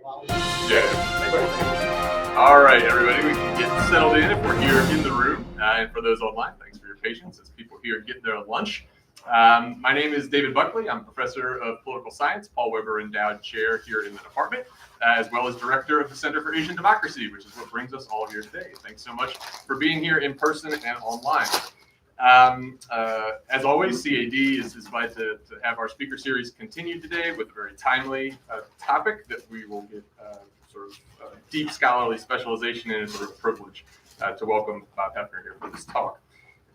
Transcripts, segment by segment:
Yeah. All right, everybody, we can get settled in if we're here in the room. And for those online, thanks for your patience as people here get their lunch. My name is David Buckley. I'm professor of political science, Paul Weber Endowed Chair here in the department, as well as director of the Center for Asian Democracy, which is what brings us all here today. Thanks so much for being here in person and online. As always, CAD is glad to have our speaker series continue today with a very timely topic that we will get deep scholarly specialization in. It's a real privilege to welcome Bob Hefner here for this talk.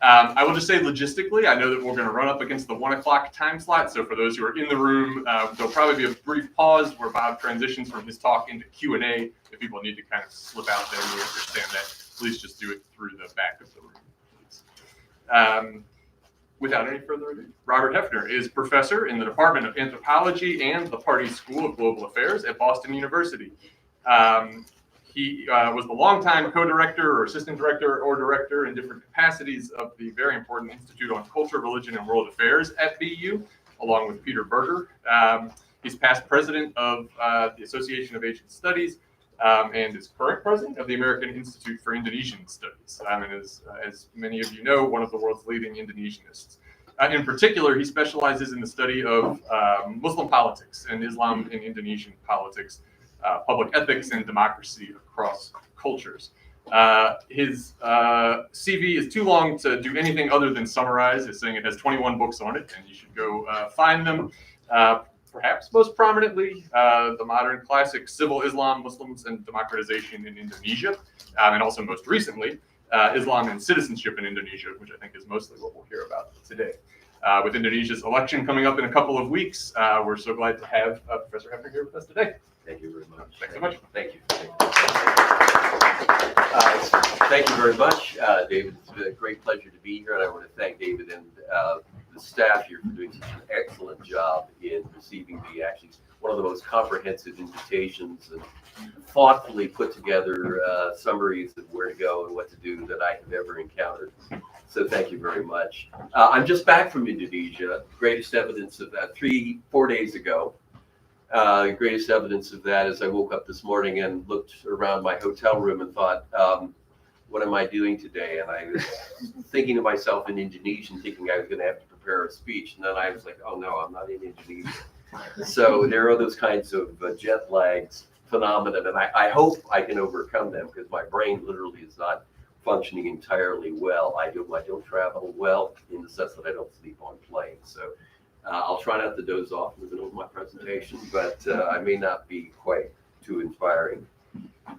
I will just say logistically, I know that we're going to run up against the 1 o'clock time slot. So for those who are in the room, there'll probably be a brief pause where Bob transitions from his talk into Q&A. If people need to kind of slip out there, we understand that. Please just do it through the back of the room, please. Without any further ado, Robert Hefner is professor in the Department of Anthropology and the Pardee School of Global Affairs at Boston University. He was the longtime co-director or assistant director or director in different capacities of the very important Institute on Culture, Religion, and World Affairs at BU, along with Peter Berger. He's past president of the Association of Asian Studies and is current president of the American Institute for Indonesian Studies. And as many of you know, one of the world's leading Indonesianists. In particular, he specializes in the study of Muslim politics and Islam in Indonesian politics, public ethics, and democracy across cultures. His CV is too long to do anything other than summarize. It's saying it has 21 books on it, and you should go find them. Perhaps most prominently, the modern classic Civil Islam, Muslims, and Democratization in Indonesia, and also most recently, Islam and Citizenship in Indonesia, which I think is mostly what we'll hear about today. With Indonesia's election coming up in a couple of weeks, we're so glad to have Professor Hefner here with us today. Thank you very much. Thanks so much. Thank you. Thank you very much, David. It's a great pleasure to be here, and I want to thank David and the staff here for doing such an excellent job in receiving the actually one of the most comprehensive invitations and thoughtfully put together summaries of where to go and what to do that I have ever encountered. So thank you very much. I'm just back from Indonesia. Greatest evidence of that 4 days ago. The greatest evidence of that is I woke up this morning and looked around my hotel room and thought, what am I doing today? And I was thinking to myself in Indonesian, thinking I was going to have to prepare a speech. And then I was like, oh no, I'm not in Indonesia. So there are those kinds of jet lags phenomena, and I hope I can overcome them because my brain literally is not functioning entirely well. I don't travel well in the sense that I don't sleep on planes. So I'll try not to doze off in the middle of my presentation, but I may not be quite too inspiring.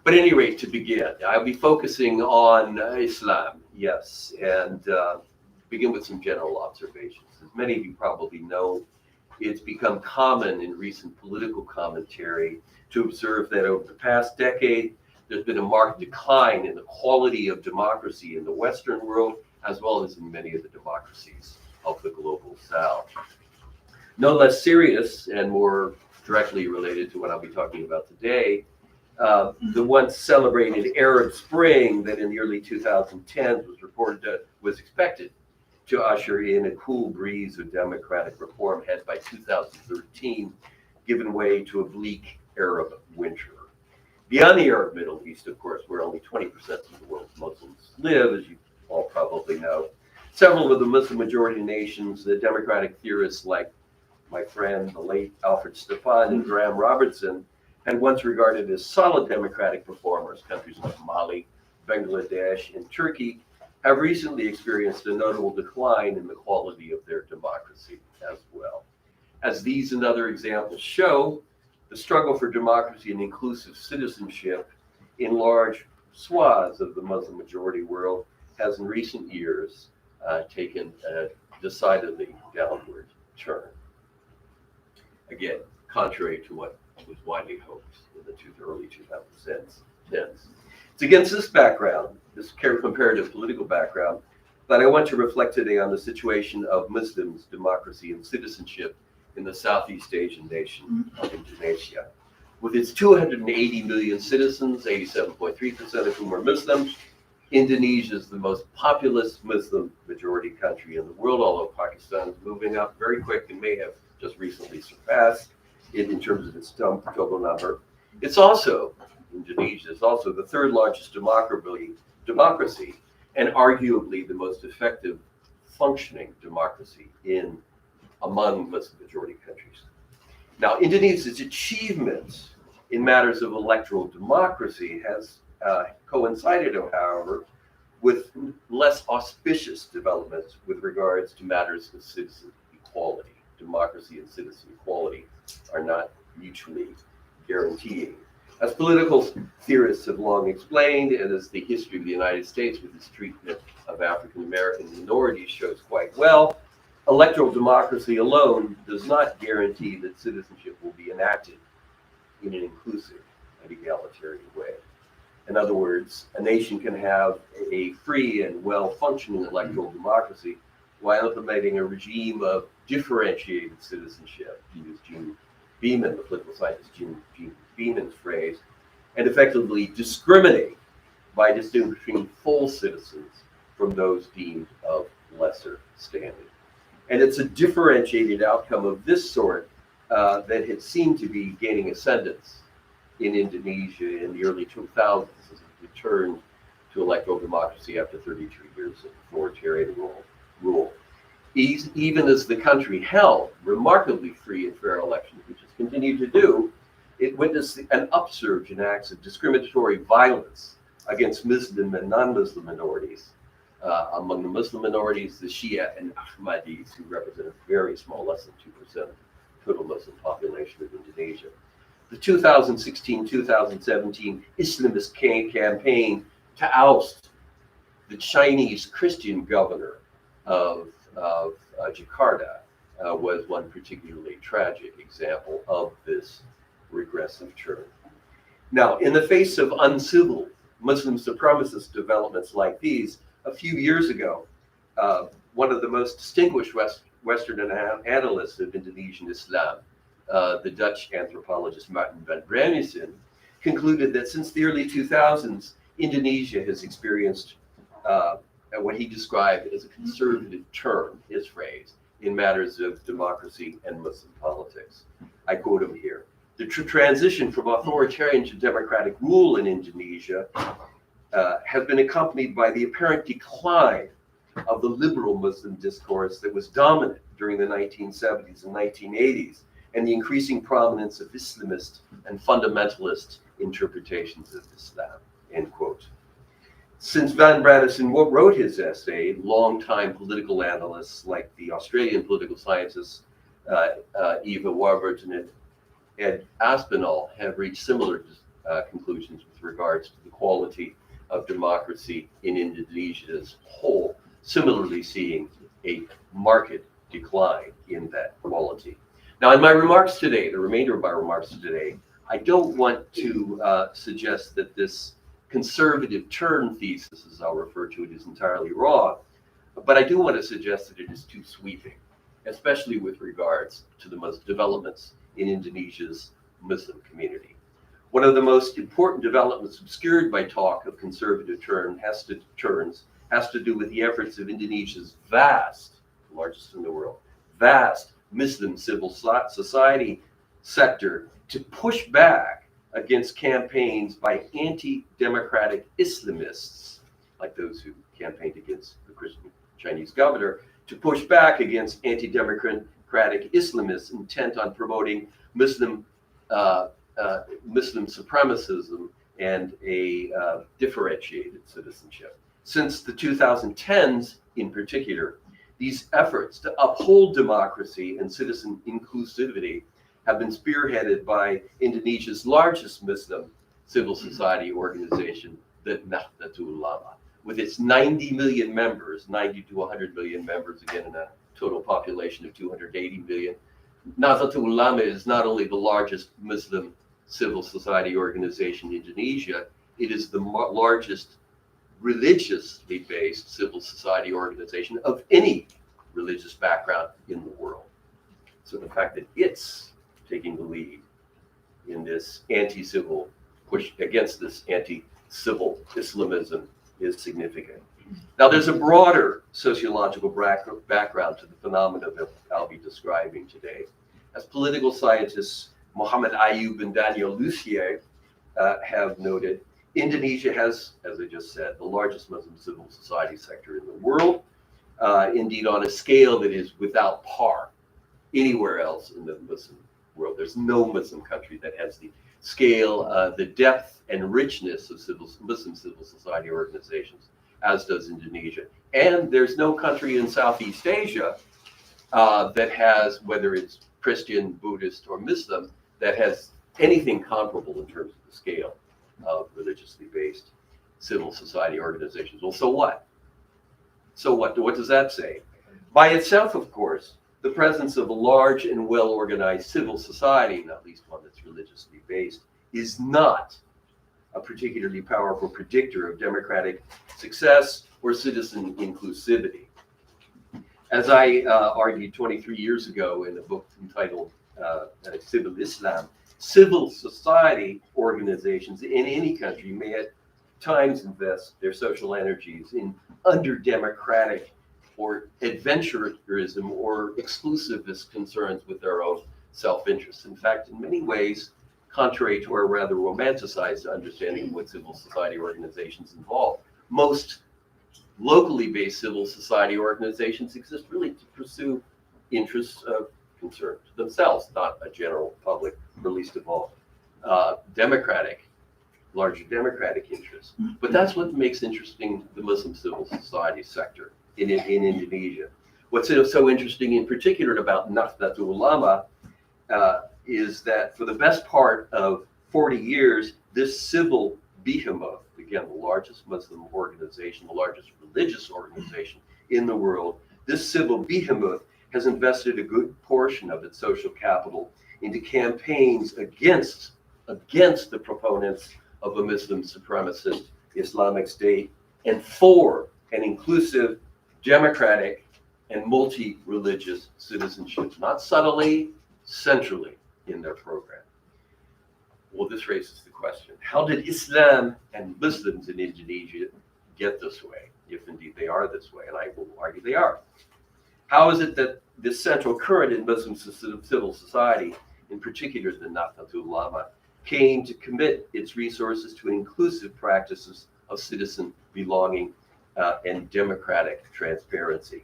But at any rate, to begin, I'll be focusing on Islam, yes, and begin with some general observations. As many of you probably know, it's become common in recent political commentary to observe that over the past decade, there's been a marked decline in the quality of democracy in the Western world, as well as in many of the democracies of the global South. No less serious and more directly related to what I'll be talking about today, the once celebrated Arab Spring that in the early 2010s was expected to usher in a cool breeze of democratic reform had by 2013 given way to a bleak Arab winter. Beyond the Arab Middle East, of course, where only 20% of the world's Muslims live, as you all probably know, several of the Muslim majority nations, the democratic theorists like my friend, the late Alfred Stefan and Graham Robertson, had once regarded as solid democratic performers, countries like Mali, Bangladesh, and Turkey, have recently experienced a notable decline in the quality of their democracy as well. As these and other examples show, the struggle for democracy and inclusive citizenship in large swaths of the Muslim majority world has in recent years taken a decidedly downward turn. Again, contrary to what was widely hoped in the early 2010s. It's against this background, this comparative political background, that I want to reflect today on the situation of Muslims, democracy, and citizenship in the Southeast Asian nation of Indonesia. With its 280 million citizens, 87.3% of whom are Muslims, Indonesia is the most populous Muslim majority country in the world, although Pakistan is moving up very quick and may have just recently surpassed it in terms of its total number. It's also, Indonesia is also the third largest democracy and arguably the most effective functioning democracy among Muslim majority countries. Now, Indonesia's achievements in matters of electoral democracy has coincided, however, with less auspicious developments with regards to matters of citizen equality. Democracy and citizen equality are not mutually guaranteeing. As political theorists have long explained, and as the history of the United States with its treatment of African American minorities shows quite well, electoral democracy alone does not guarantee that citizenship will be enacted in an inclusive and egalitarian way. In other words, a nation can have a free and well-functioning electoral democracy while implementing a regime of differentiated citizenship, to use Gene Beeman, the political scientist Gene Beeman's phrase, and effectively discriminate by distinguishing full citizens from those deemed of lesser standing. And it's a differentiated outcome of this sort that had seemed to be gaining ascendance in Indonesia in the early 2000s as it returned to electoral democracy after 33 years of authoritarian rule. Even as the country held remarkably free and fair elections, which it's continued to do, it witnessed an upsurge in acts of discriminatory violence against Muslim and non-Muslim minorities. Among the Muslim minorities, the Shia and Ahmadis, who represent a very small, less than 2% of the total Muslim population of Indonesia. The 2016-2017 Islamist campaign to oust the Chinese Christian governor of Jakarta was one particularly tragic example of this regressive turn. Now, in the face of uncivil Muslim supremacist developments like these, a few years ago, one of the most distinguished Western analysts of Indonesian Islam, the Dutch anthropologist Martin van Branussen, concluded that since the early 2000s, Indonesia has experienced what he described as a conservative turn, his phrase, in matters of democracy and Muslim politics. I quote him here. The transition from authoritarian to democratic rule in Indonesia has been accompanied by the apparent decline of the liberal Muslim discourse that was dominant during the 1970s and 1980s, and the increasing prominence of Islamist and fundamentalist interpretations of Islam, end quote. Since Van Branussen wrote his essay, longtime political analysts like the Australian political scientists Eva Warburton and Ed Aspinall have reached similar conclusions with regards to the quality of democracy in Indonesia as a whole, similarly seeing a marked decline in that quality. Now, in my remarks today, the remainder of my remarks today, I don't want to suggest that this conservative turn thesis, as I'll refer to it, is entirely wrong, but I do want to suggest that it is too sweeping, especially with regards to the most developments in Indonesia's Muslim community. One of the most important developments obscured by talk of conservative turns has to do with the efforts of Indonesia's vast, largest in the world, vast Muslim civil society sector to push back against campaigns by anti-democratic Islamists, like those who campaigned against the Christian Chinese governor, to push back against anti-democratic Islamists intent on promoting Muslim supremacism and a differentiated citizenship. Since the 2010s, in particular, these efforts to uphold democracy and citizen inclusivity have been spearheaded by Indonesia's largest Muslim civil society organization, the Nahdlatul Ulama, with its 90 million members, 90 to 100 million members, again, in a total population of 280 million. Nahdlatul Ulama is not only the largest Muslim civil society organization in Indonesia, it is the largest religiously based civil society organization of any religious background in the world. So the fact that it's taking the lead in this anti-civil push against this anti-civil Islamism is significant. Now, there's a broader sociological background to the phenomena that I'll be describing today. As political scientists Mohammed Ayub and Daniel Lucier have noted, Indonesia has, as I just said, the largest Muslim civil society sector in the world, indeed on a scale that is without par anywhere else in the Muslim world. There's no Muslim country that has the scale, the depth and richness of Muslim civil society organizations, as does Indonesia. And there's no country in Southeast Asia that has, whether it's Christian, Buddhist, or Muslim, that has anything comparable in terms of the scale of religiously based civil society organizations. Well, so what? So what? What does that say? By itself, of course, the presence of a large and well-organized civil society, not least one that's religiously based, is not a particularly powerful predictor of democratic success or citizen inclusivity. As I argued 23 years ago in a book entitled Civil Islam, civil society organizations in any country may at times invest their social energies in under-democratic or adventurism or exclusivist concerns with their own self-interest. In fact, in many ways, contrary to our rather romanticized understanding of what civil society organizations involve, most locally based civil society organizations exist really to pursue interests of concern to themselves, not a general public, or least of all larger democratic interests. But that's what makes interesting the Muslim civil society sector in Indonesia. What's so interesting in particular about Nahdlatul Ulama is that for the best part of 40 years, this civil behemoth, again, the largest Muslim organization, the largest religious organization in the world, this civil behemoth has invested a good portion of its social capital into campaigns against the proponents of a Muslim supremacist Islamic State and for an inclusive, democratic, and multi-religious citizenship, not subtly, centrally in their program. Well, this raises the question, how did Islam and Muslims in Indonesia get this way, if indeed they are this way? And I will argue they are. How is it that this central current in Muslim civil society, in particular the Nahdlatul Ulama, came to commit its resources to inclusive practices of citizen belonging and democratic transparency?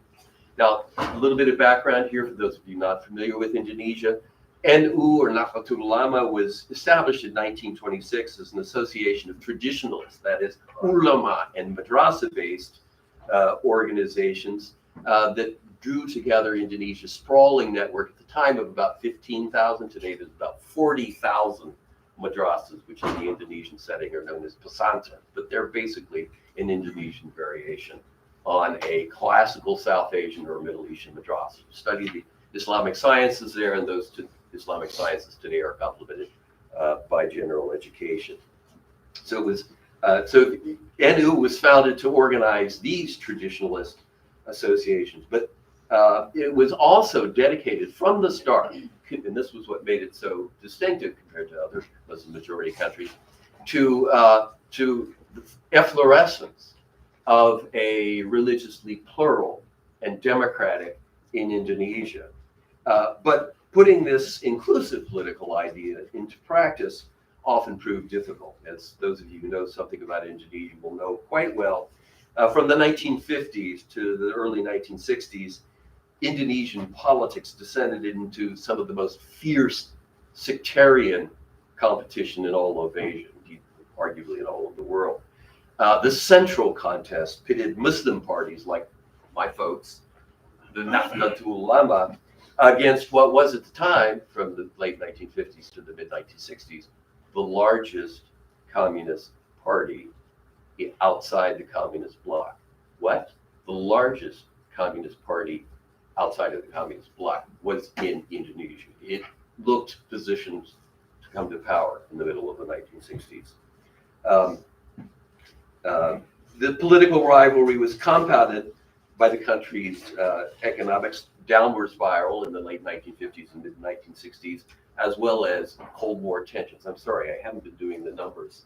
Now, a little bit of background here for those of you not familiar with Indonesia. NU, or Nahdlatul Ulama, was established in 1926 as an association of traditionalists, that is, ulama and madrasa-based organizations that drew together Indonesia's sprawling network at the time of about 15,000. Today, there's about 40,000 madrasas, which in the Indonesian setting are known as pesantren, but they're basically an Indonesian variation on a classical South Asian or Middle Eastern madrasa. You study the Islamic sciences there, and those Islamic sciences today are complemented by general education. So it was NU was founded to organize these traditionalist associations, but it was also dedicated from the start, and this was what made it so distinctive compared to other Muslim majority countries, to the efflorescence of a religiously plural and democratic in Indonesia. But putting this inclusive political idea into practice often proved difficult, as those of you who know something about Indonesia will know quite well. From the 1950s to the early 1960s, Indonesian politics descended into some of the most fierce sectarian competition in all of Asia, indeed, arguably in all of the world. The central contest pitted Muslim parties like my folks, the Nahdlatul Ulama, against what was at the time, from the late 1950s to the mid 1960s, the largest communist party outside the communist bloc. What? The largest communist party outside of the communist bloc was in Indonesia. It looked positioned to come to power in the middle of the 1960s. The political rivalry was compounded by the country's economic downward spiral in the late 1950s and mid 1960s, as well as Cold War tensions. I'm sorry, I haven't been doing the numbers.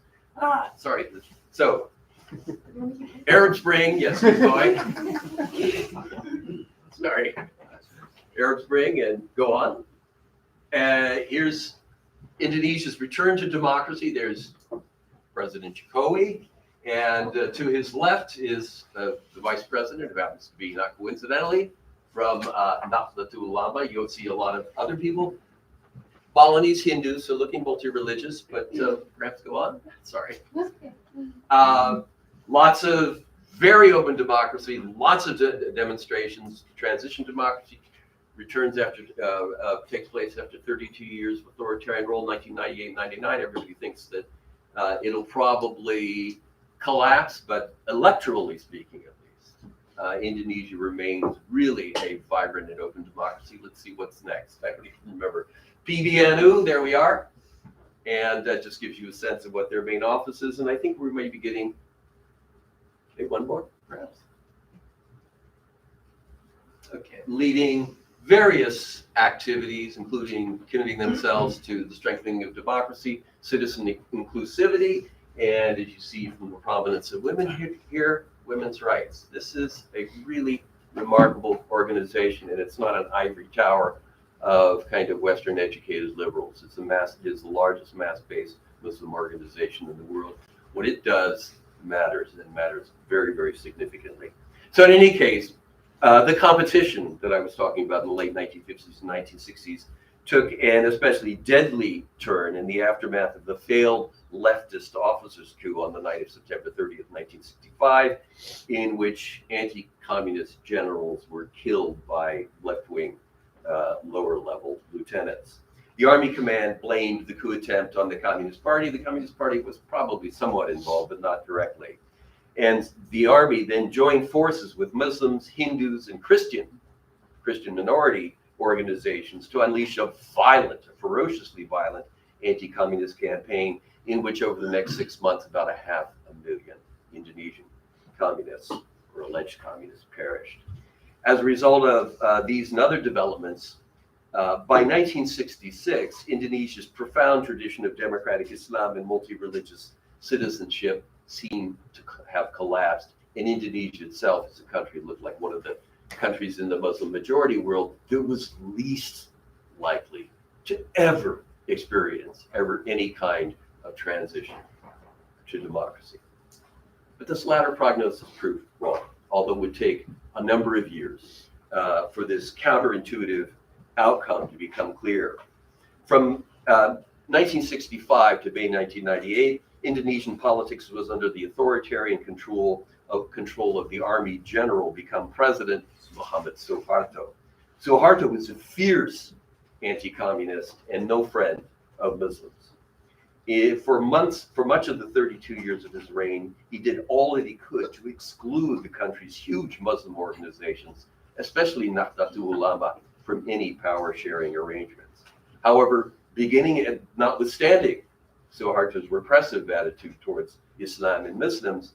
Sorry. So, Arab Spring, yes, keep going. Sorry. Arab Spring, and go on. Here's Indonesia's return to democracy. There's President Jokowi, and to his left is the vice president, who happens to be, not coincidentally, from Nahdlatul Ulama. You'll see a lot of other people. Balinese Hindus, so looking multi-religious, but perhaps go on. Sorry. Lots of very open democracy, lots of demonstrations. Transition democracy returns after takes place after 32 years of authoritarian rule, 1998-99. Everybody thinks that it'll probably collapse, but electorally speaking, at least, Indonesia remains really a vibrant and open democracy. Let's see what's next. I don't even remember. PBNU, there we are. And that just gives you a sense of what their main office is. And I think we may be getting, okay, one more, perhaps. Okay, leading various activities, including committing themselves to the strengthening of democracy, citizen inclusivity, and as you see from the prominence of women here, women's rights. This is a really remarkable organization, and it's not an ivory tower of kind of Western educated liberals. It's the largest mass-based Muslim organization in the world. What it does matters, and matters very, very significantly. So in any case, the competition that I was talking about in the late 1950s and 1960s took an especially deadly turn in the aftermath of the failed leftist officers' coup on the night of September 30th, 1965, in which anti-communist generals were killed by left-wing lower-level lieutenants. The Army command blamed the coup attempt on the Communist Party. The Communist Party was probably somewhat involved, but not directly. And the Army then joined forces with Muslims, Hindus, and Christian minority organizations to unleash a ferociously violent anti-communist campaign in which over the next 6 months, about 500,000 Indonesian communists or alleged communists perished. As a result of these and other developments, by 1966, Indonesia's profound tradition of democratic Islam and multi-religious citizenship seemed to have collapsed, and Indonesia itself as a country looked like one of the countries in the Muslim majority world that was least likely to ever experience any kind of transition to democracy. But this latter prognosis proved wrong, although it would take a number of years for this counterintuitive outcome to become clear. From 1965 to May 1998, Indonesian politics was under the authoritarian control of the army general become president, Muhammad Suharto. Suharto was a fierce anti-communist and no friend of Muslims. For much of the 32 years of his reign, he did all that he could to exclude the country's huge Muslim organizations, especially Nahdlatul Ulama, from any power-sharing arrangements. However, notwithstanding Suharto's repressive attitude towards Islam and Muslims,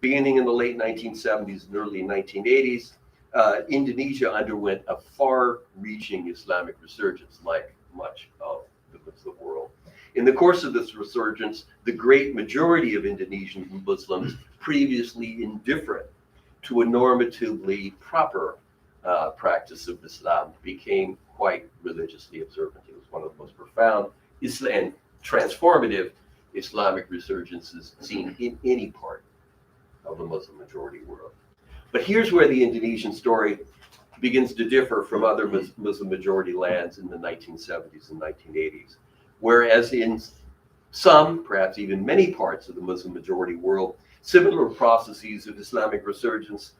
beginning in the late 1970s and early 1980s, Indonesia underwent a far-reaching Islamic resurgence, like much of the Muslim world. In the course of this resurgence, the great majority of Indonesian Muslims, previously indifferent to a normatively proper practice of Islam, became quite religiously observant. It was one of the most profound and transformative Islamic resurgences seen in any part of the Muslim majority world. But here's where the Indonesian story begins to differ from other Muslim majority lands in the 1970s and 1980s. Whereas in some, perhaps even many parts of the Muslim majority world, similar processes of Islamic resurgence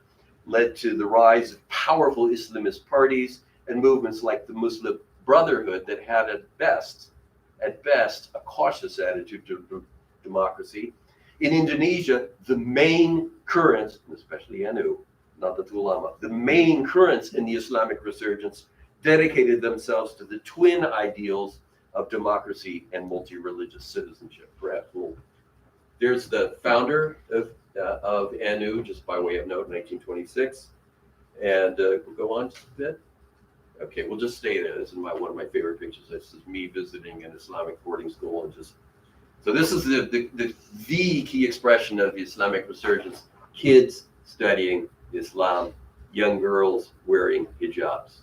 led to the rise of powerful Islamist parties and movements like the Muslim Brotherhood that had at best, a cautious attitude to democracy. In Indonesia, the main currents, especially NU, Nahdlatul Ulama, the main currents in the Islamic resurgence dedicated themselves to the twin ideals of democracy and multi-religious citizenship. Perhaps there's the founder of NU, just by way of note, 1926. And we'll go on just a bit. Okay, we'll just stay there. This is one of my favorite pictures. This is me visiting an Islamic boarding school, and so this is the key expression of the Islamic resurgence: kids studying Islam, young girls wearing hijabs.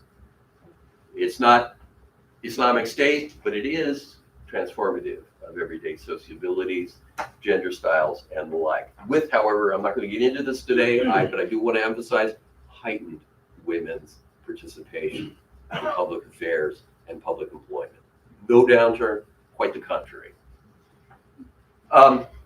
It's not Islamic State, but it is transformative of everyday sociabilities, gender styles, and the like. With, however, I'm not going to get into this today, but I do want to emphasize heightened women's participation in public affairs and public employment. No downturn, quite the contrary.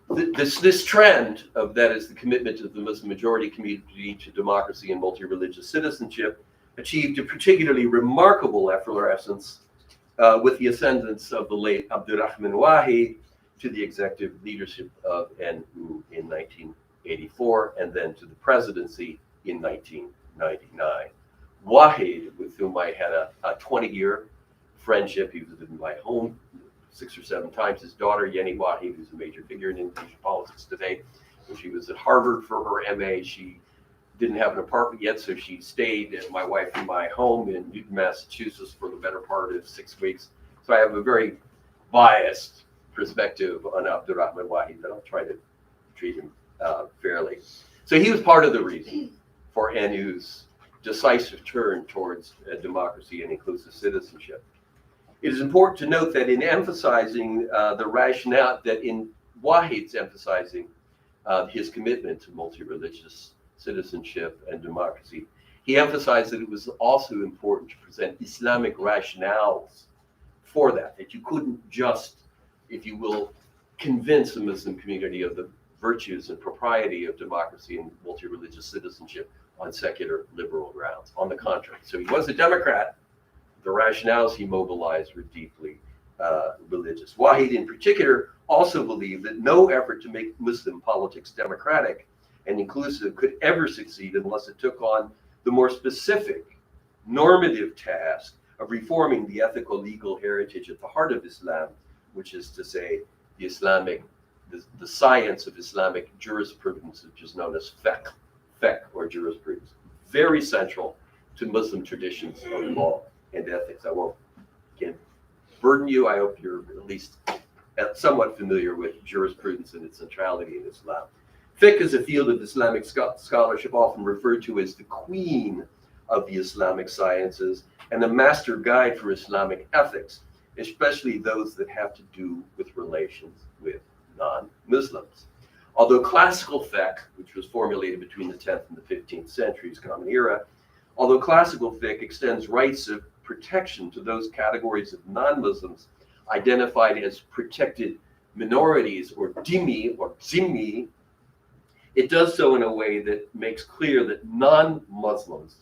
This trend of, that is, the commitment of the Muslim majority community to democracy and multi-religious citizenship achieved a particularly remarkable effervescence with the ascendance of the late Abdurrahman Wahid to the executive leadership of NU in 1984 and then to the presidency in 1999. Wahid, with whom I had a 20-year friendship, he was in my home 6 or 7 times. His daughter, Yeni Wahid, who's a major figure in Indonesian politics today, when she was at Harvard for her MA, she didn't have an apartment yet, so she stayed at my wife and my home in Newton, Massachusetts for the better part of 6 weeks. So I have a very biased perspective on Abdurrahman Wahid, but I'll try to treat him fairly. So he was part of the reason for NU's decisive turn towards democracy and inclusive citizenship. It is important to note that in emphasizing the rationale, that in Wahid's emphasizing his commitment to multi-religious citizenship and democracy, he emphasized that it was also important to present Islamic rationales for that you couldn't just, if you will, convince the Muslim community of the virtues and propriety of democracy and multi-religious citizenship on secular liberal grounds. On the contrary, so he was a Democrat. The rationales he mobilized were deeply religious. Wahid, in particular, also believed that no effort to make Muslim politics democratic and inclusive could ever succeed unless it took on the more specific normative task of reforming the ethical legal heritage at the heart of Islam, which is to say the science of Islamic jurisprudence, which is known as fiqh or jurisprudence, very central to Muslim traditions of law and ethics. I won't, again, burden you. I hope you're at least somewhat familiar with jurisprudence and its centrality in Islam. Fiqh is a field of Islamic scholarship often referred to as the queen of the Islamic sciences and a master guide for Islamic ethics, especially those that have to do with relations with non-Muslims. Although classical fiqh, which was formulated between the 10th and the 15th centuries, Common Era, although classical fiqh extends rights of protection to those categories of non-Muslims identified as protected minorities or dhimmi or zimmi, it does so in a way that makes clear that non-Muslims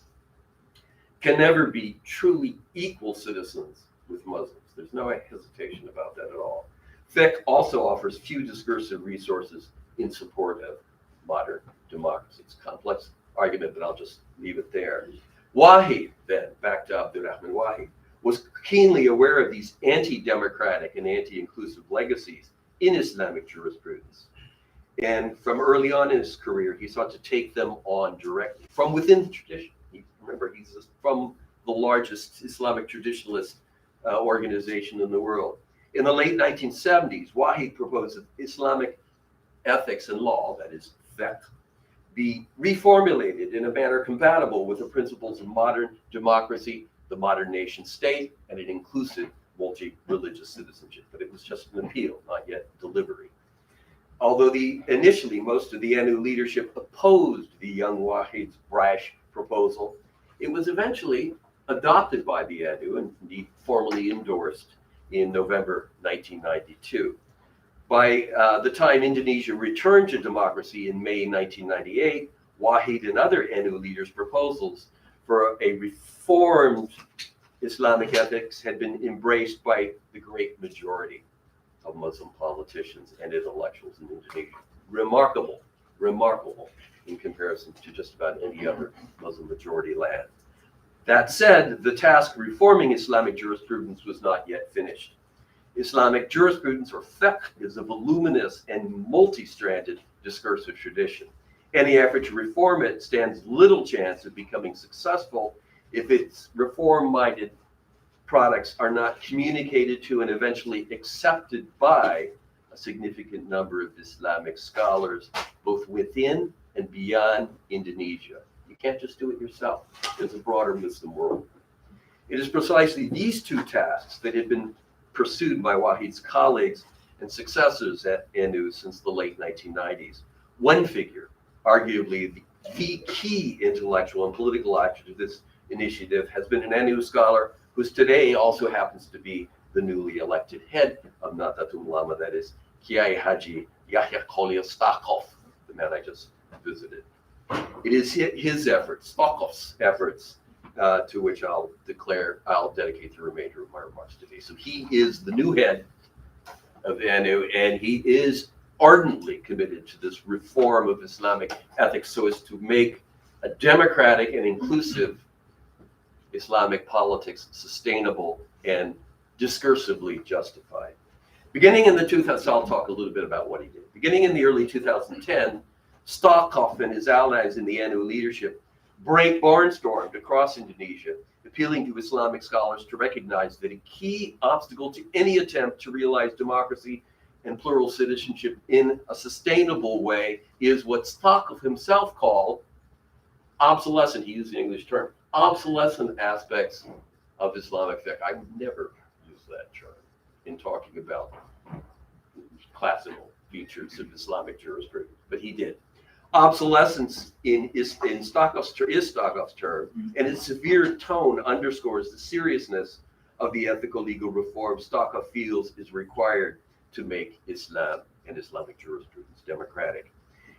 can never be truly equal citizens with Muslims. There's no hesitation about that at all. Fiqh also offers few discursive resources in support of modern democracy. It's a complex argument, but I'll just leave it there. Wahid, then, back to Abdurrahman Wahid, was keenly aware of these anti-democratic and anti-inclusive legacies in Islamic jurisprudence. And from early on in his career, he sought to take them on directly from within the tradition. Remember, he's from the largest Islamic traditionalist organization in the world. In the late 1970s, Wahid proposed that Islamic ethics and law, that is fiqh, be reformulated in a manner compatible with the principles of modern democracy, the modern nation state, and an inclusive multi-religious citizenship. But it was just an appeal, not yet delivery. Although initially most of the NU leadership opposed the young Wahid's brash proposal, it was eventually adopted by the NU and indeed formally endorsed in November 1992. By the time Indonesia returned to democracy in May 1998, Wahid and other NU leaders' proposals for a reformed Islamic ethics had been embraced by the great majority of Muslim politicians and intellectuals in Indonesia. Remarkable in comparison to just about any other Muslim majority land. That said, the task of reforming Islamic jurisprudence was not yet finished. Islamic jurisprudence, or fiqh, is a voluminous and multi-stranded discursive tradition. Any effort to reform it stands little chance of becoming successful if its reform-minded products are not communicated to and eventually accepted by a significant number of Islamic scholars, both within and beyond Indonesia. You can't just do it yourself. There's a broader Muslim world. It is precisely these two tasks that have been pursued by Wahid's colleagues and successors at NU since the late 1990s. One figure, arguably the key intellectual and political actor to this initiative, has been an NU scholar who today also happens to be the newly elected head of Nahdlatul Ulama, that is Kiai Haji Yahya Kolia Stakov, the man I just visited. It is his efforts, Stakov's efforts, to which I'll dedicate the remainder of my remarks today. So he is the new head of the NU, and he is ardently committed to this reform of Islamic ethics so as to make a democratic and inclusive Islamic politics sustainable and discursively justified. Beginning in the 2000s, I'll talk a little bit about what he did. Beginning in the early 2010, Stakov and his allies in the NU leadership barnstormed across Indonesia, appealing to Islamic scholars to recognize that a key obstacle to any attempt to realize democracy and plural citizenship in a sustainable way is what Stakov himself called obsolescent, he used the English term, obsolescent aspects of Islamic fiqh. I would never use that term in talking about classical features of Islamic jurisprudence, but he did. Obsolescence in Stakov's term, and its severe tone underscores the seriousness of the ethical legal reform Stakov feels is required to make Islam and Islamic jurisprudence democratic.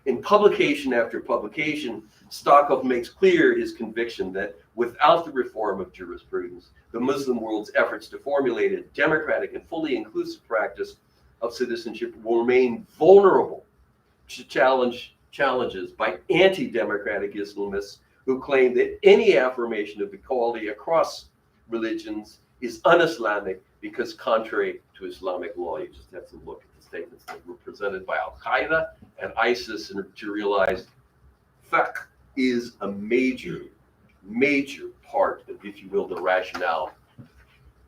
In publication after publication, Stakov makes clear his conviction that without the reform of jurisprudence, the Muslim world's efforts to formulate a democratic and fully inclusive practice of citizenship will remain vulnerable to challenges by anti-democratic Islamists who claim that any affirmation of equality across religions is un-Islamic because contrary to Islamic law. You just have to look at the statements that were presented by Al-Qaeda and ISIS to realize fiqh is a major part of, if you will, the rationale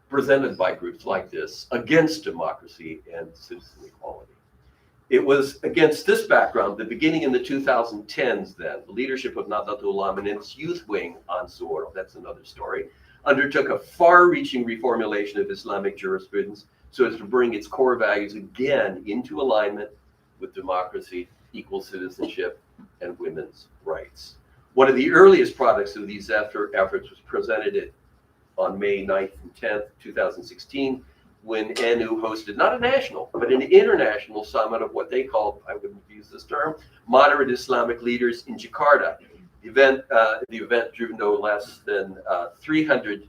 presented by groups like this against democracy and citizen equality. It was against this background that beginning in the 2010s then, the leadership of Nahdlatul Ulama and its youth wing, Ansur, that's another story, undertook a far-reaching reformulation of Islamic jurisprudence so as to bring its core values again into alignment with democracy, equal citizenship, and women's rights. One of the earliest products of these efforts was presented on May 9th and 10th, 2016, when NU hosted not a national, but an international summit of what they called, I wouldn't use this term, moderate Islamic leaders in Jakarta. The event drew no less than 300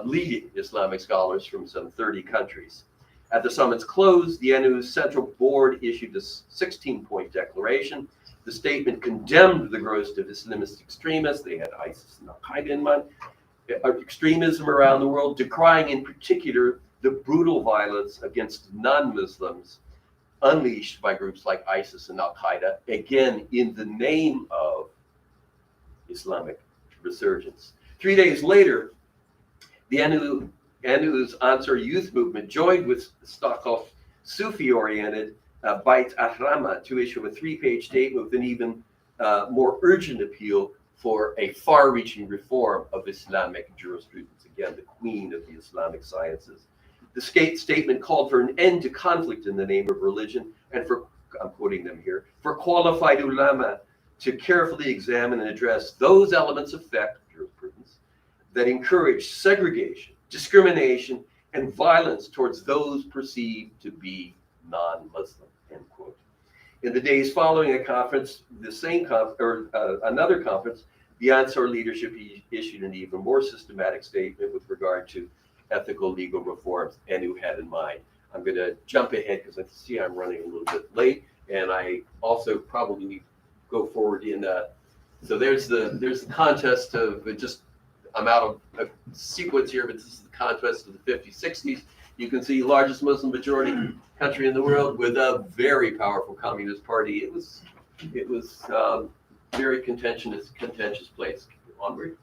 leading Islamic scholars from some 30 countries. At the summit's close, the NU's Central Board issued a 16-point declaration. The statement condemned the growth of Islamist extremists, they had ISIS and Al-Qaeda in mind, extremism around the world, decrying in particular the brutal violence against non-Muslims unleashed by groups like ISIS and Al-Qaeda, again in the name of Islamic resurgence. 3 days later, the NU's Ansar youth movement joined with Stakov's Sufi-oriented Bait Ahrama to issue a 3-page statement with an even more urgent appeal for a far-reaching reform of Islamic jurisprudence, again, the queen of the Islamic sciences. The statement called for an end to conflict in the name of religion and for, I'm quoting them here, for qualified ulama to carefully examine and address those elements of fiqh, jurisprudence, that encourage segregation, discrimination, and violence towards those perceived to be non-Muslim, end quote. In the days following a conference, another conference, the Ansar leadership issued an even more systematic statement with regard to ethical legal reforms NU had in mind. I'm going to jump ahead because I see I'm running a little bit late, and I also probably need to go forward in. So there's the contest of I'm out of a sequence here, but this is the contest of the 50s, 60s. You can see largest Muslim majority country in the world with a very powerful communist party. It was very contentious place. Onward.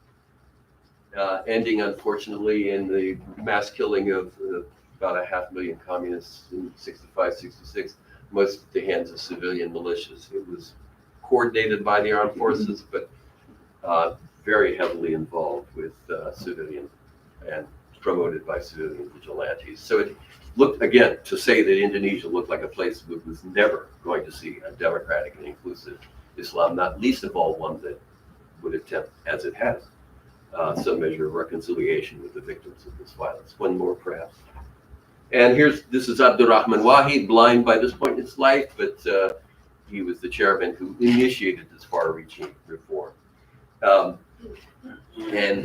Ending unfortunately in the mass killing of about 500,000 communists in 65, 66, most at the hands of civilian militias. It was coordinated by the armed forces, but very heavily involved with civilian and promoted by civilian vigilantes. So it looked, again, to say that Indonesia looked like a place that was never going to see a democratic and inclusive Islam, not least of all one that would attempt, as it has, some measure of reconciliation with the victims of this violence. One more, perhaps. And this is Abdurrahman Wahid, blind by this point in his life, but he was the chairman who initiated this far-reaching reform. And